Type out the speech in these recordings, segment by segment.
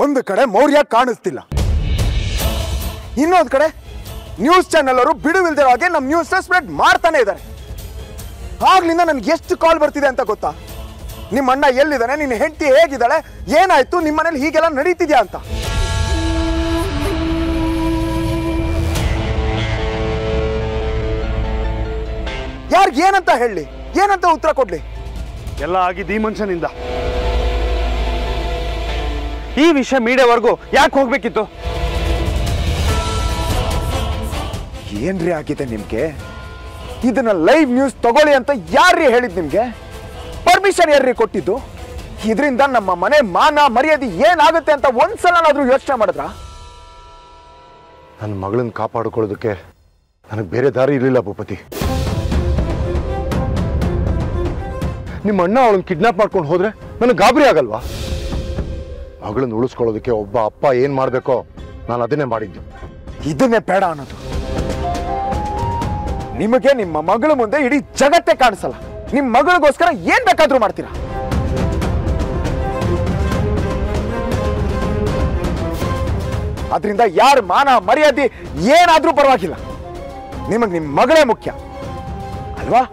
ಒಂದು ಕಡೆ ಮೌರ್ಯ ಕಾಣಿಸ್ತಿಲ್ಲ, ಇನ್ನೊಂದು ಕಡೆ ನ್ಯೂಸ್ ಚಾನೆಲ್ ಅವರು ಬಿಡುವಿಲ್ದಿರೋ ಹಾಗೆ ನಮ್ಮ ನ್ಯೂಸ್ ಸ್ಪ್ರೆಡ್ ಮಾಡ್ತಾನೆ ಇದ್ದಾರೆ. ಆಗ್ಲಿಂದ ನನ್ಗೆ ಎಷ್ಟು ಕಾಲ್ ಬರ್ತಿದೆ ಅಂತ ಗೊತ್ತಾ? ನಿಮ್ಮ ಅಣ್ಣ ಎಲ್ಲಿದ್ದಾನೆ, ನಿನ್ನ ಹೆಂಡತಿ ಹೇಗಿದ್ದಾಳೆ, ಏನಾಯ್ತು, ನಿಮ್ಮ ಮನೇಲಿ ಹೀಗೆಲ್ಲ ನಡೀತಿದ್ಯಾ ಅಂತ. ಯಾರಿಗೆ ಏನಂತ ಹೇಳಿ, ಏನಂತ ಉತ್ತರ ಕೊಡ್ಲಿ? ಎಲ್ಲ ಆಗಿದ್ದು ಈ ಮನುಷ್ಯನಿಂದ. ಈ ವಿಷಯ ಮೀಡಿಯಾವರೆಗೂ ಯಾಕೆ ಹೋಗ್ಬೇಕಿತ್ತು? ಏನ್ರಿ ಆಗಿದೆ ನಿಮ್ಗೆ? ಇದನ್ನ ಲೈವ್ ನ್ಯೂಸ್ ತಗೊಳ್ಳಿ ಅಂತ ಯಾರ್ರೀ ಹೇಳಿದ್ ನಿಮ್ಗೆ? ಪರ್ಮಿಷನ್ ಯಾರ್ರೀ ಕೊಟ್ಟಿದ್ದು? ಇದರಿಂದ ನಮ್ಮ ಮನೆ ಮಾನ ಮರ್ಯಾದೆ ಏನಾಗುತ್ತೆ ಅಂತ ಒಂದ್ಸಲನಾದ್ರೂ ಯೋಚನೆ ಮಾಡಿದ್ರ? ನನ್ನ ಮಗಳನ್ನ ಕಾಪಾಡಿಕೊಳ್ಳೋದಕ್ಕೆ ನನಗೆ ಬೇರೆ ದಾರಿ ಇರಲಿಲ್ಲ ಭೂಪತಿ. ನಿಮ್ಮ ಅಣ್ಣ ಅವಳನ್ನ ಕಿಡ್ನಾಪ್ ಮಾಡ್ಕೊಂಡು ಹೋದ್ರೆ ನನಗೆ ಗಾಬರಿ ಆಗಲ್ವಾ? ಮಗಳನ್ನ ಉಳಿಸ್ಕೊಳ್ಳೋದಕ್ಕೆ ಒಬ್ಬ ಅಪ್ಪ ಏನ್ ಮಾಡ್ಬೇಕೋ ನಾನು ಅದನ್ನೇ ಮಾಡಿದ್ದು. ಇದನ್ನೇ ಬೇಡ ಅನ್ನೋದು. ನಿಮಗೆ ನಿಮ್ಮ ಮಗಳ ಮುಂದೆ ಇಡೀ ಜಗತ್ತೇ ಕಾಣಿಸಲ್ಲ. ನಿಮ್ಮ ಮಗಳಿಗೋಸ್ಕರ ಏನ್ ಬೇಕಾದ್ರೂ ಮಾಡ್ತೀರಾ. ಅದರಿಂದ ಯಾರ ಮಾನ ಮರ್ಯಾದೆ ಏನಾದ್ರೂ ಪರವಾಗಿಲ್ಲ, ನಿಮಗ್ ನಿಮ್ ಮಗಳೇ ಮುಖ್ಯ ಅಲ್ವಾ?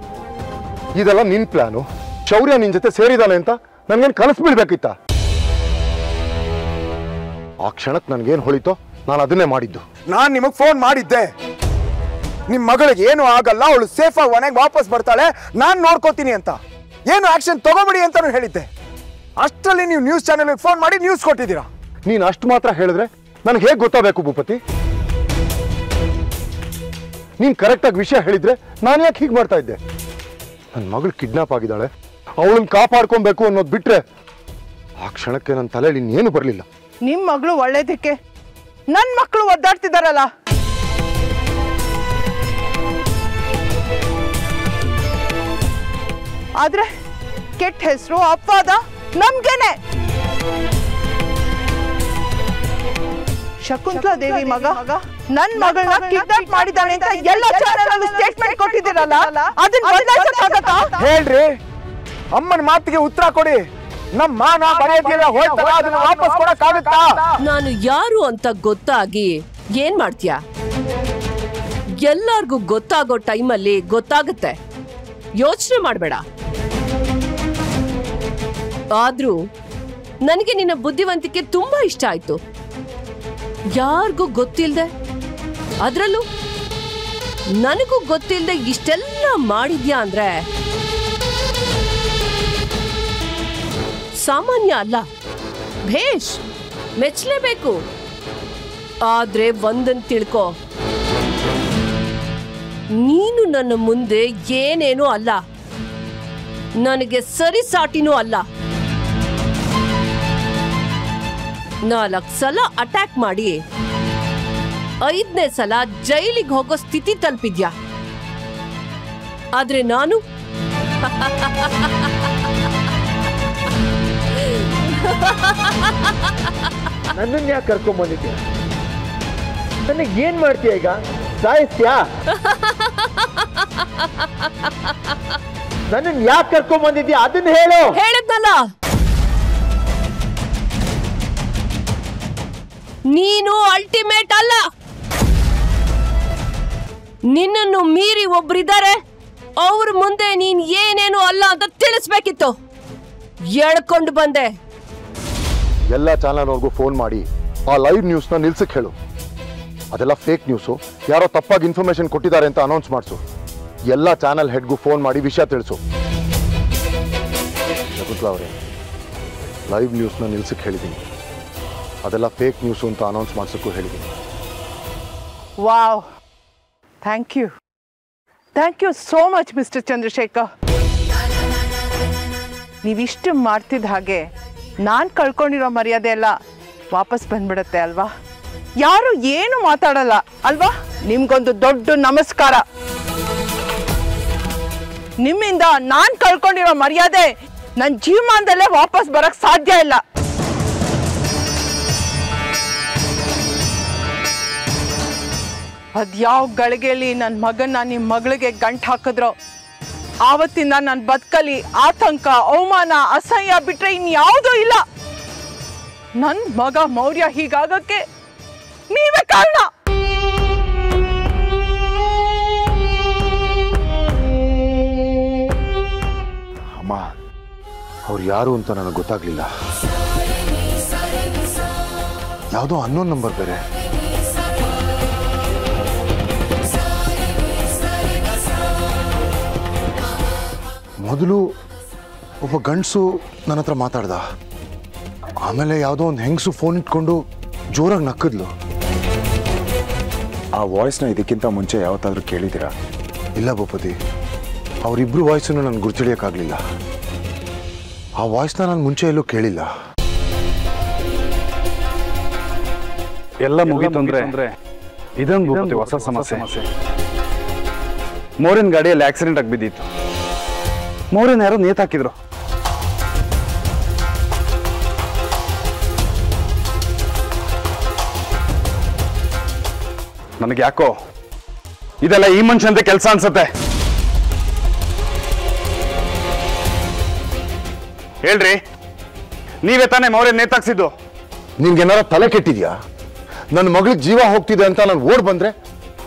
ಇದೆಲ್ಲ ನಿನ್ ಪ್ಲಾನು. ಶೌರ್ಯ ನಿನ್ ಜೊತೆ ಸೇರಿದಾನೆ ಅಂತ ನನ್ಗೇನ್ ಕನಸು ಬೀಳ್ಬೇಕಿತ್ತ? ಆ ಕ್ಷಣಕ್ಕೆ ನನ್ಗೇನ್ ಹೊಳಿತೋ ನಾನು ಅದನ್ನೇ ಮಾಡಿದ್ದು. ನಾನ್ ನಿಮಗ್ ಫೋನ್ ಮಾಡಿದ್ದೆ, ನಿಮ್ ಮಗಳಿಗೆ ಏನು ಆಗಲ್ಲ, ಅವಳು ಸೇಫ್ ಆಗಿ ಮನೆಗೆ ವಾಪಸ್ ಬರ್ತಾಳೆ, ನಾನ್ ನೋಡ್ಕೋತೀನಿ ಅಂತ. ಏನು ಆಕ್ಷನ್ ತಗೋಬಿಡಿ ಅಂತಾನು ಹೇಳಿದ್ದೆ. ಅಷ್ಟರಲ್ಲಿ ನೀವು ನ್ಯೂಸ್ ಚಾನೆಲ್ ಫೋನ್ ಮಾಡಿ ನ್ಯೂಸ್ ಕೊಟ್ಟಿದ್ದೀರಾ. ನೀನ್ ಅಷ್ಟು ಮಾತ್ರ ಹೇಳಿದ್ರೆ ನನಗೆ ಹೇಗೆ ಗೊತ್ತಾಗಬೇಕು ಭೂಪತಿ? ನೀನ್ ಕರೆಕ್ಟ್ ಆಗಿ ವಿಷಯ ಹೇಳಿದ್ರೆ ನಾನು ಯಾಕೆ ಹೀಗೆ ಮಾಡ್ತಾ ಇದ್ದೆ? ನನ್ನ ಮಗಳು ಕಿಡ್ನಾಪ್ ಆಗಿದ್ದಾಳೆ, ಅವಳನ್ನ ಕಾಪಾಡ್ಕೊಬೇಕು ಅನ್ನೋದು ಬಿಟ್ರೆ ಆ ಕ್ಷಣಕ್ಕೆ ನನ್ನ ತಲೆಯಲ್ಲಿ ಇನ್ನೇನು ಬರಲಿಲ್ಲ. ನಿಮ್ ಮಗಳು ಒಳ್ಳೇದಕ್ಕೆ ನನ್ ಮಕ್ಕಳು ಒದ್ದಾಡ್ತಿದಾರಲ್ಲ, ಆದ್ರೆ ಕೆಟ್ಟ ಹೆಸರು ಅಪವಾದ ನಮ್ಗೇನೆ. ಶಕುಂತಲಾ ದೇವಿ ಮಗ ನನ್ ಮಗಳನ್ನ ಕಿಡ್ನಾಪ್ ಮಾಡಿದಾನೆ ಅಂತ ಎಲ್ಲ ಚಾನೆಲ್ ಸ್ಟೇಟ್ಮೆಂಟ್ ಕೊಟ್ಟಿದ್ದೀರಲ್ಲ, ಅದನ್ನ ಬದಲಾಯಿಸಕ್ಕಾಗತ್ತಾ? ಹೇಳ್ರಿ, ಅಮ್ಮನ ಮಾತಿಗೆ ಉತ್ತರ ಕೊಡಿ. ನಮ್ಮ ಮಾನ ಮರ್ಯಾದೆಲ್ಲ ಹೋಯ್ತಲ್ಲ, ಅದನ್ನ ವಾಪಸ್ ಕೊಡಕ್ಕಾಗತ್ತಾ? ನಾನು ಯಾರು ಅಂತ ಗೊತ್ತಾಗಿ ಏನ್ ಮಾಡ್ತೀಯ? ಎಲ್ಲಾರ್ಗೂ ಗೊತ್ತಾಗೋ ಟೈಮಲ್ಲಿ ಗೊತ್ತಾಗುತ್ತೆ, ಯೋಚನೆ ಮಾಡ್ಬೇಡ. ಆದ್ರೂ ನನಗೆ ನಿನ್ನ ಬುದ್ಧಿವಂತಿಕೆ ತುಂಬಾ ಇಷ್ಟ ಆಯ್ತು. ಯಾರಿಗೂ ಗೊತ್ತಿಲ್ದೆ, ಅದ್ರಲ್ಲೂ ನನಗೂ ಗೊತ್ತಿಲ್ದೆ ಇಷ್ಟೆಲ್ಲ ಮಾಡಿದ್ಯಾ ಅಂದ್ರೆ ಸಾಮಾನ್ಯ ಅಲ್ಲ. ಭೇಷ್, ಮೆಚ್ಚಲೇಬೇಕು. ಆದ್ರೆ ಒಂದನ್ ತಿಳ್ಕೊ, ನೀನು ನನ್ನ ಮುಂದೆ ಏನೇನೂ ಅಲ್ಲ, ನನಗೆ ಸರಿಸಾಟಿನೂ ಅಲ್ಲ. 4 ಸಲ ಅಟ್ಯಾಕ್ ಮಾಡಿ 5ನೇ ಸಲ ಜೈಲಿಗೆ ಹೋಗೋ ಸ್ಥಿತಿ ತಲುಪಿದ್ಯಾ. ಆದ್ರೆ ನಾನು ನನ್ನನ್ನು ಯಾಕೆ ಕರ್ಕೊಂಡ್ ಬಂದಿದ್ಯಾ? ನನಗೆ ಏನ್ ಮಾಡ್ತೀಯ ಈಗ? ಸಾಯಿಸ್ತ್ಯಾ? ನನ್ನನ್ನು ಯಾಕೆ ಕರ್ಕೊಂಡ್ ಬಂದಿದ್ಯಾ ಅದನ್ನ ಹೇಳು. ಹೇಳಿದ್ನಲ್ಲ, ನೀನು ಅಲ್ಟಿಮೇಟ್ ಅಲ್ಲ. ನಿನ್ನನ್ನು ಮೀರಿ ಒಬ್ರಿದ್ದಾರೆ, ಅವ್ರ ಮುಂದೆ ನೀನ್ ಏನೇನು ಅಲ್ಲ ಅಂತ ತಿಳಿಸ್ಬೇಕಿತ್ತು. ಎಳ್ಕೊಂಡು ಬಂದೆ. ಎಲ್ಲ ಚಾನಲ್ವರೆಗೂ ಫೋನ್ ಮಾಡಿ ಆ ಲೈವ್ ನ್ಯೂಸ್ನ ನಿಲ್ಸಕ್ಕೆ ಹೇಳು. ಅದೆಲ್ಲ ಫೇಕ್ ನ್ಯೂಸು, ಯಾರೋ ತಪ್ಪಾಗಿ ಇನ್ಫಾರ್ಮೇಶನ್ ಕೊಟ್ಟಿದ್ದಾರೆ ಅಂತ ಅನೌನ್ಸ್ ಮಾಡಿಸು. ಎಲ್ಲ ಚಾನಲ್ ಹೆಡ್ಗೂ ಫೋನ್ ಮಾಡಿ ವಿಷಯ ತಿಳಿಸು. ಶಕುಂತಲಾ ಅವರೇ, ಲೈವ್ ನ್ಯೂಸ್ನ ನಿಲ್ಸಕ್ಕೆ ಹೇಳಿದ್ದೀನಿ, ಅದೆಲ್ಲ ಫೇಕ್ ನ್ಯೂಸು ಅಂತ ಅನೌನ್ಸ್ ಮಾಡಿಸೋಕ್ಕೂ ಹೇಳಿದ್ದೀನಿ. Wow, thank you so much mister Chandrashekhar. ನೀವಿಷ್ಟು ಮಾಡ್ತಿದ್ದ ಹಾಗೆ ನಾನು ಕಳ್ಕೊಂಡಿರೋ ಮರ್ಯಾದೆ ಎಲ್ಲ ವಾಪಸ್ ಬಂದ್ಬಿಡತ್ತೆ ಅಲ್ವಾ? ಯಾರು ಏನು ಮಾತಾಡಲ್ಲ ಅಲ್ವಾ? ನಿಮ್ಗೊಂದು ದೊಡ್ಡ ನಮಸ್ಕಾರ. ನಿಮ್ಮಿಂದ ನಾನು ಕಳ್ಕೊಂಡಿರೋ ಮರ್ಯಾದೆ ನನ್ನ ಜೀವಮಾನದಲ್ಲೇ ವಾಪಸ್ ಬರಕ್ ಸಾಧ್ಯ ಇಲ್ಲ. ಅದ್ಯಾವ ಗಳಿಗೆಯಲ್ಲಿ ನನ್ನ ಮಗನ್ನ ನಿಮ್ಮ ಮಗಳಿಗೆ ಗಂಟು ಹಾಕಿದ್ರೋ ಆವತ್ತಿಂದ ನನ್ನ ಬದುಕಲ್ಲಿ ಆತಂಕ, ಅವಮಾನ, ಅಸಹ್ಯ ಬಿಟ್ರೆ ಇನ್ಯಾವುದೂ ಇಲ್ಲ. ನನ್ನ ಮಗ ಮೌರ್ಯ ಹೀಗಾಗಕ್ಕೆ ನೀವೇ ಕಾರಣ. ಅಮ್ಮ, ಅವ್ರು ಯಾರು ಅಂತ ನನಗೆ ಗೊತ್ತಾಗ್ಲಿಲ್ಲ. ಯಾವುದೋ ಅನ್ನೋನ್ ನಂಬರ್ ಬೇರೆ. ಮೊದಲು ಒಬ್ಬ ಗಂಡಸು ನನ್ನ ಹತ್ರ ಮಾತಾಡ್ದ. ಆಮೇಲೆ ಯಾವುದೋ ಒಂದು ಹೆಂಗಸು ಫೋನ್ ಇಟ್ಕೊಂಡು ಜೋರಾಗಿ ನಕ್ಕಿದ್ಲು. ಆ ವಾಯ್ಸ್ನ ಇದಕ್ಕಿಂತ ಮುಂಚೆ ಯಾವತ್ತಾದ್ರೂ ಕೇಳಿದ್ದೀರಾ? ಇಲ್ಲ ಭೂಪತಿ, ಅವರಿಬ್ರು ವಾಯ್ಸನ್ನು ನನಗೆ ಗುರ್ತಿಳಿಯೋಕ್ಕಾಗಲಿಲ್ಲ. ಆ ವಾಯ್ಸ್ನ ನಾನು ಮುಂಚೆ ಎಲ್ಲೂ ಕೇಳಿಲ್ಲ. ಎಲ್ಲ ಮುಗೀತು ಅಂದ್ರೆ ಇದೊಂದು ಭೂಪತಿ ಹೊಸ ಸಮಸ್ಯೆ. ಮೋರಿನ ಗಾಡಿಯಲ್ಲಿ ಆಕ್ಸಿಡೆಂಟ್ ಆಗಿ ಬಿದ್ದಿತ್ತು. ಮೋರಿನ ಯಾರೋ ನೇತಾಕಿದ್ರು. ನನಗೆ ಯಾಕೋ ಇದೆಲ್ಲ ಈ ಮನುಷ್ಯಂತ ಕೆಲಸ ಅನ್ಸತ್ತೆ. ಹೇಳ್ರಿ, ನೀವೇ ತಾನೇ ಮೌರ್ಯ ನೇತಾಕ್ಸಿದ್ದು? ನಿನ್ಗೇನಾರ ತಲೆ ಕೆಟ್ಟಿದ್ಯಾ? ನನ್ನ ಮಗಳಿಗೆ ಜೀವ ಹೋಗ್ತಿದೆ ಅಂತ ನಾನು ಓಡ್ ಬಂದ್ರೆ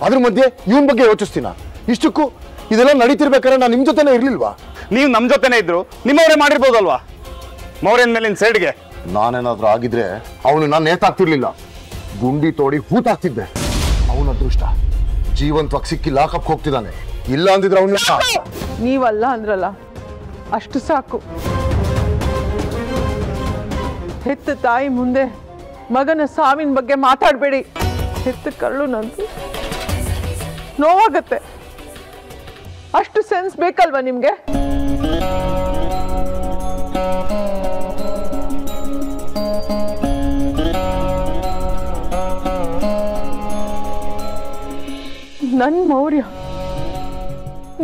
ಅದ್ರ ಮಧ್ಯೆ ಇವನ್ ಬಗ್ಗೆ ಯೋಚಿಸ್ತೀನ? ಇಷ್ಟಕ್ಕೂ ಇದೆಲ್ಲ ನಡೀತಿರ್ಬೇಕಾದ್ರೆ ನಾನು ನಿಮ್ ಜೊತೆನೇ ಇರ್ಲಿಲ್ವಾ? ನೀವು ನಮ್ಮ ಜೊತೆನೇ ಇದ್ರು ನಿಮ್ಮವರೇ ಮಾಡಿರ್ಬೋದಲ್ವಾ? ಮೌರ್ಯನ ಮೇಲಿನ ಸೈಡ್ಗೆ ನಾನೇನಾದ್ರೂ ಆಗಿದ್ರೆ ಅವನು ನಾನು ನೇತಾಕ್ತಿರ್ಲಿಲ್ಲ, ಗುಂಡಿ ತೋಡಿ ಹೂತಾಕ್ತಿದ್ದೆ. ಅವನ ಅದೃಷ್ಟ ಜೀವಂತವಾಗಿ ಸಿಕ್ಕಿ ಲಾಕಪ್ ಹೋಗ್ತಿದ್ದಾನೆ. ಇಲ್ಲ ಅಂದಿದ್ರೆ ಅವನ ನೀವಲ್ಲ ಅಂದ್ರಲ್ಲ, ಅಷ್ಟು ಸಾಕು. ಹೆತ್ತ ತಾಯಿ ಮುಂದೆ ಮಗನ ಸಾವಿನ ಬಗ್ಗೆ ಮಾತಾಡಬೇಡಿ. ಹೆತ್ತ ಕರಳು ನಂದು ನೋವಾಗತ್ತೆ. ಅಷ್ಟು ಸೆನ್ಸ್ ಬೇಕಲ್ವಾ ನಿಮ್ಗೆ? ನನ್ ಮೌರ್ಯ,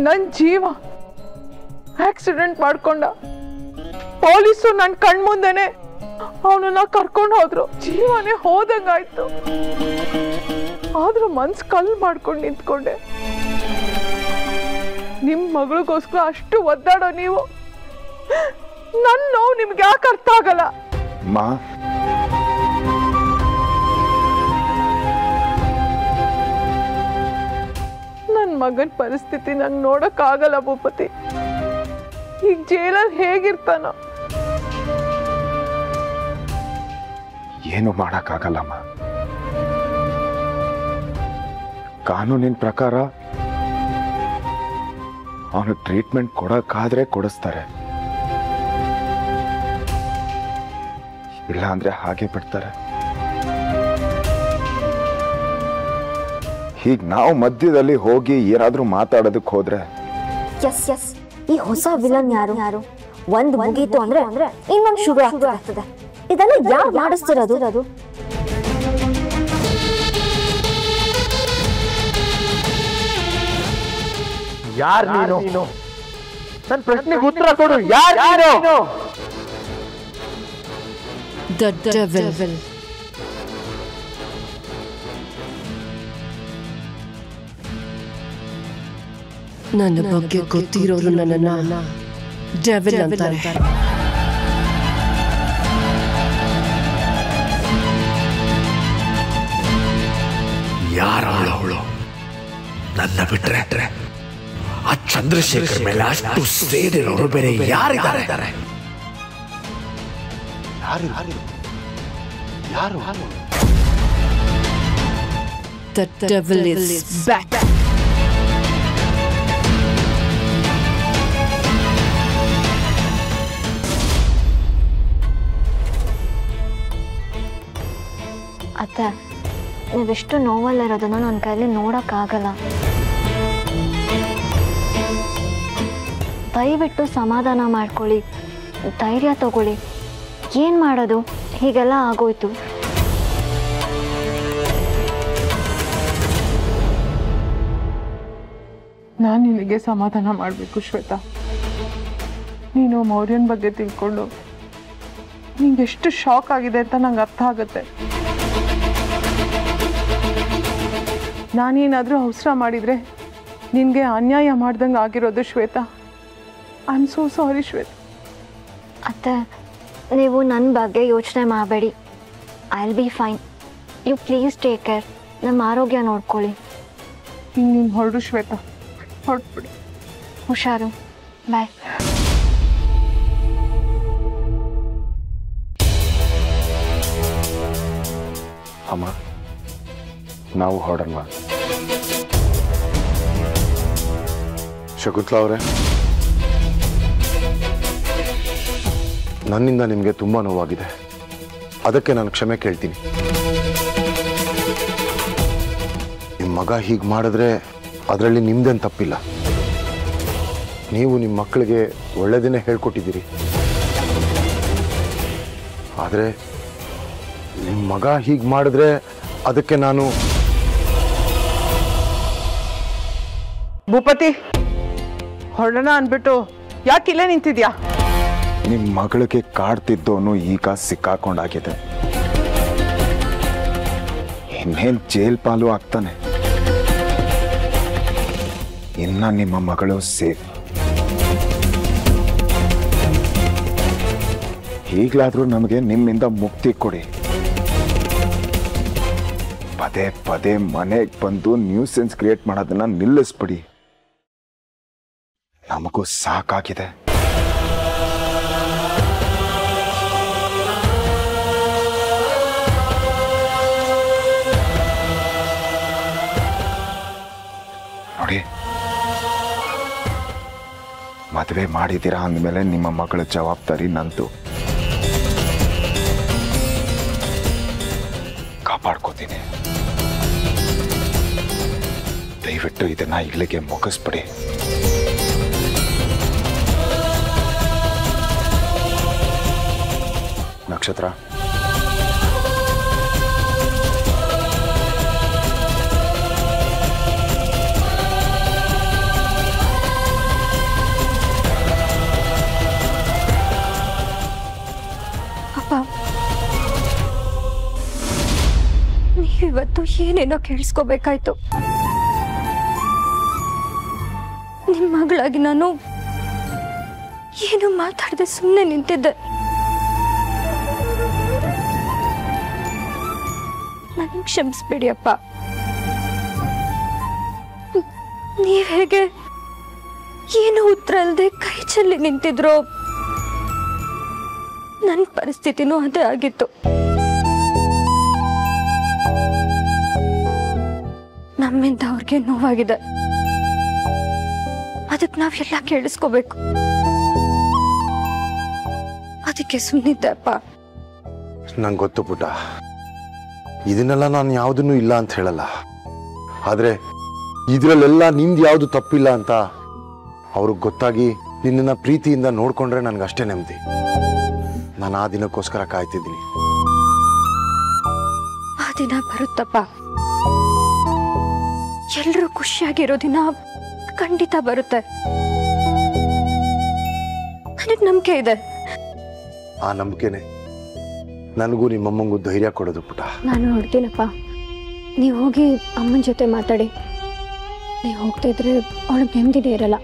ನನ್ ಜೀವ ಆಕ್ಸಿಡೆಂಟ್ ಮಾಡ್ಕೊಂಡ. ಪೊಲೀಸು ನನ್ ಕಣ್ಮುಂದೆನೆ ಅವನನ್ನ ಕರ್ಕೊಂಡು ಹೋದ್ರು. ಜೀವನೇ ಹೋದಂಗಾಯ್ತು. ಆದ್ರೂ ಮನ್ಸು ಕಲ್ಲು ಮಾಡ್ಕೊಂಡು ನಿಂತ್ಕೊಂಡೆ. ನಿಮ್ ಮಗಳಿಗೋಸ್ಕರ ಅಷ್ಟು ಒದ್ದಾಡೋ ನೀವು, ನನ್ನ ನೋವು ನಿಮ್ಗೆ ಯಾಕೆ ಅರ್ಥ ಆಗಲ್ಲ? ಮಾ, ನನ್ನ ಮಗನ ಪರಿಸ್ಥಿತಿ ನಂಗೆ ನೋಡಕ್ಕಾಗಲ್ಲ ಭೂಪತಿ. ಈಗ ಜೈಲಲ್ಲಿ ಹೇಗಿರ್ತಾನ? ಏನು ಮಾಡಕ್ಕಾಗಲ್ಲಮ್ಮ. ಕಾನೂನಿನ ಪ್ರಕಾರ ಅವನು ಟ್ರೀಟ್ಮೆಂಟ್ ಕೊಡಕ್ಕಾದ್ರೆ ಕೊಡಿಸ್ತಾರೆ, ಇಲ್ಲ ಅಂದ್ರೆ ಹಾಗೆ ಬಿಡ್ತಾರೆ. ಹೀಗೆ ನಾವು ಮಧ್ಯದಲ್ಲಿ ಹೋಗಿ ಏನಾದ್ರೂ ಮಾತಾಡೋದಕ್ಕೆ ಹೋದ್ರೆ ಎಸ್ ಎಸ್ ಈ ಹೊಸ ವಿಲನ್ ಯಾರು? ಒಂದು ಮುಗೀತು ಅಂದ್ರೆ ಇನ್ನೊಂದು ಶುರು ಆಗ್ತದೆ. ಇದೆಲ್ಲ ಯಾರು ಮಾಡಿಸ್ತಿರೋದು? ಯಾರು ನೀನು? ನನ್ನ ಪ್ರಶ್ನೆಗೆ ಉತ್ತರ ಕೊಡು. ಯಾರು ನೀನು? The devil. ನನ್ನ ಬಗ್ಗೆ ಗೊತ್ತಿರೋರು ನನ್ನನ್ನ ಡೆವಿಲ್ ಅಂತಾರೆ. ಯಾರವಳು? ನನ್ನ ಬಿಟ್ರೆ ಆ ಚಂದ್ರಶೇಖರ್ ಮೇಲೆ ಅಷ್ಟು ಸೇರಿರೋರು ಬೇರೆ ಯಾರಿದ್ದಾರೆ? ಯಾರು? The devil is back. ಅತ್ತೆ, ನೀವೆಷ್ಟು ನೋವಲ್ಲಿರೋದನ್ನ ನನ್ನ ಕೈಲಿ ನೋಡೋಕ್ಕಾಗಲ್ಲ. ದಯವಿಟ್ಟು ಸಮಾಧಾನ ಮಾಡ್ಕೊಳ್ಳಿ, ಧೈರ್ಯ ತಗೊಳ್ಳಿ. ಏನು ಮಾಡೋದು? ಹೀಗೆಲ್ಲ ಆಗೋಯ್ತು. ನಾನು ನಿನಗೆ ಸಮಾಧಾನ ಮಾಡಬೇಕು ಶ್ವೇತಾ. ನೀನು ಮೌರ್ಯನ ಬಗ್ಗೆ ತಿಳ್ಕೊಂಡು ನಿಂಗೆ ಎಷ್ಟು ಶಾಕ್ ಆಗಿದೆ ಅಂತ ನಂಗೆ ಅರ್ಥ ಆಗುತ್ತೆ. ನಾನೇನಾದರೂ ಅವಸರ ಮಾಡಿದರೆ ನಿನಗೆ ಅನ್ಯಾಯ ಮಾಡ್ದಂಗೆ ಆಗಿರೋದು Shweta. I am so sorry Shweta. ಅತ್ತೆ, ನೀವು ನನ್ನ ಬಗ್ಗೆ ಯೋಚನೆ ಮಾಡಬೇಡಿ. I will be fine. You please take care. ನಮ್ಮ ಆರೋಗ್ಯ ನೋಡ್ಕೊಳ್ಳಿ. ನೀನು ಹೊರಡು ಶ್ವೇತಾ, ಹೊರಟ್ಬಿಡಿ. ಹುಷಾರು. ಬಾಯ್. ಅಮ್ಮ, ನಾವು ಹೊರಡೋಣ. ಶಕುಂತಲಾ ಅವರೇ, ನನ್ನಿಂದ ನಿಮಗೆ ತುಂಬ ನೋವಾಗಿದೆ. ಅದಕ್ಕೆ ನಾನು ಕ್ಷಮೆ ಕೇಳ್ತೀನಿ. ನಿಮ್ಮ ಮಗ ಹೀಗೆ ಮಾಡಿದ್ರೆ ಅದರಲ್ಲಿ ನಿಮ್ದೇನು ತಪ್ಪಿಲ್ಲ. ನೀವು ನಿಮ್ಮ ಮಕ್ಕಳಿಗೆ ಒಳ್ಳೆಯದನ್ನೇ ಹೇಳ್ಕೊಟ್ಟಿದ್ದೀರಿ. ಆದರೆ ನಿಮ್ಮ ಮಗ ಹೀಗೆ ಮಾಡಿದ್ರೆ ಅದಕ್ಕೆ ನಾನು... ಭೂಪತಿ, ಹೊರಡೋಣ ಅಂದ್ಬಿಟ್ಟು ಯಾಕೆ ಇಲ್ಲೇ ನಿಂತಿದ್ಯಾ? ನಿಮ್ಮ ಮಗಳಿಗೆ ಕಾಡ್ತಿದ್ದವನು ಈಗ ಸಿಕ್ಕಾಕೊಂಡಾಗಿದೆ. ಇನ್ನೇನು ಜೈಲ್ ಪಾಲು ಆಗ್ತಾನೆ. ಇನ್ನ ನಿಮ್ಮ ಮಗಳು ಸೇಫ್. ಈಗಲಾದ್ರೂ ನಮಗೆ ನಿಮ್ಮಿಂದ ಮುಕ್ತಿ ಕೊಡಿ. ಪದೇ ಪದೇ ಮನೆಗೆ ಬಂದು ನ್ಯೂಸೆನ್ಸ್ ಕ್ರಿಯೇಟ್ ಮಾಡೋದನ್ನ ನಿಲ್ಲಿಸ್ಬಿಡಿ. ನಮಗೂ ಸಾಕಾಗಿದೆ. ನೋಡಿ, ಮದುವೆ ಮಾಡಿದ್ದೀರಾ ಅಂದಮೇಲೆ ನಿಮ್ಮ ಮಗಳ ಜವಾಬ್ದಾರಿ ನಂದು. ಕಾಪಾಡ್ಕೋತೀನಿ. ದಯವಿಟ್ಟು ಇದನ್ನ ಇಲ್ಲಿಗೆ ಮುಗಿಸ್ಬಿಡಿ. ನಕ್ಷತ್ರ, ಅಪ್ಪ, ನೀವಿವತ್ತು ಏನೇನೋ ಕೇಳಿಸ್ಕೋಬೇಕಾಯ್ತು. ನಿಮ್ಮ ಮಗಳಾಗಿ ನಾನು ಏನು ಮಾತಾಡದೆ ಸುಮ್ಮನೆ ನಿಂತಿದ್ದೆ. ನನ್ನ ಕ್ಷಮಿಸ್ಬೇಡಿ ಅಪ್ಪ. ನೀವ್ ಹೇಗೆ ಏನು ಉತ್ತರ ಇಲ್ಲದೆ ಕೈ ಚೆಲ್ಲಿ ನಿಂತಿದ್ರು, ನನ್ನ ಪರಿಸ್ಥಿತಿನೂ ಅದೇ ಆಗಿತ್ತು. ನಮ್ಮಿಂದ ಅವ್ರಿಗೆ ನೋವಾಗಿದೆ. ಅದಕ್ಕೆ ನಾವೆಲ್ಲ ಕೇಳಿಸ್ಕೋಬೇಕು. ಅದಕ್ಕೆ ಸುಮ್ಮನಿದ್ದೆ ಅಪ್ಪ. ನಂಗೆ ಗೊತ್ತು ಪುಟ್ಟ, ಇದನ್ನೆಲ್ಲ ನಾನು ಯಾವುದನ್ನೂ ಇಲ್ಲ ಅಂತ ಹೇಳಲ್ಲ. ಆದರೆ ಇದರಲ್ಲೆಲ್ಲ ನಿಂದು ಯಾವುದು ತಪ್ಪಿಲ್ಲ ಅಂತ ಅವ್ರಿಗೆ ಗೊತ್ತಾಗಿ ನಿನ್ನನ್ನು ಪ್ರೀತಿಯಿಂದ ನೋಡ್ಕೊಂಡ್ರೆ ನನಗಷ್ಟೇ ನೆಮ್ಮದಿ. ನಾನು ಆ ದಿನಕ್ಕೋಸ್ಕರ ಕಾಯ್ತಿದ್ದೀನಿ. ಆ ದಿನ ಬರುತ್ತಪ್ಪ. ಎಲ್ಲರೂ ಖುಷಿಯಾಗಿರೋ ದಿನ ಖಂಡಿತ ಬರುತ್ತೆ. ನನಗೆ ನಂಬಿಕೆ ಇದೆ. ಆ ನಂಬಿಕೆನೆ ನನಗೂ ನಿಮ್ಮಮ್ಮಂಗೂ ಧೈರ್ಯ ಕೊಡೋದು ಪುಟ್ಟ. ನಾನು ಹೊರಡ್ತೀನಪ್ಪ. ನೀವು ಹೋಗಿ ಅಮ್ಮನ ಜೊತೆ ಮಾತಾಡಿ. ನೀವು ಹೋಗ್ತಾ ಇದ್ರೆ ಅವಳಿಗೆ ನೆಮ್ಮದಿನೇ ಇರಲ್ಲ.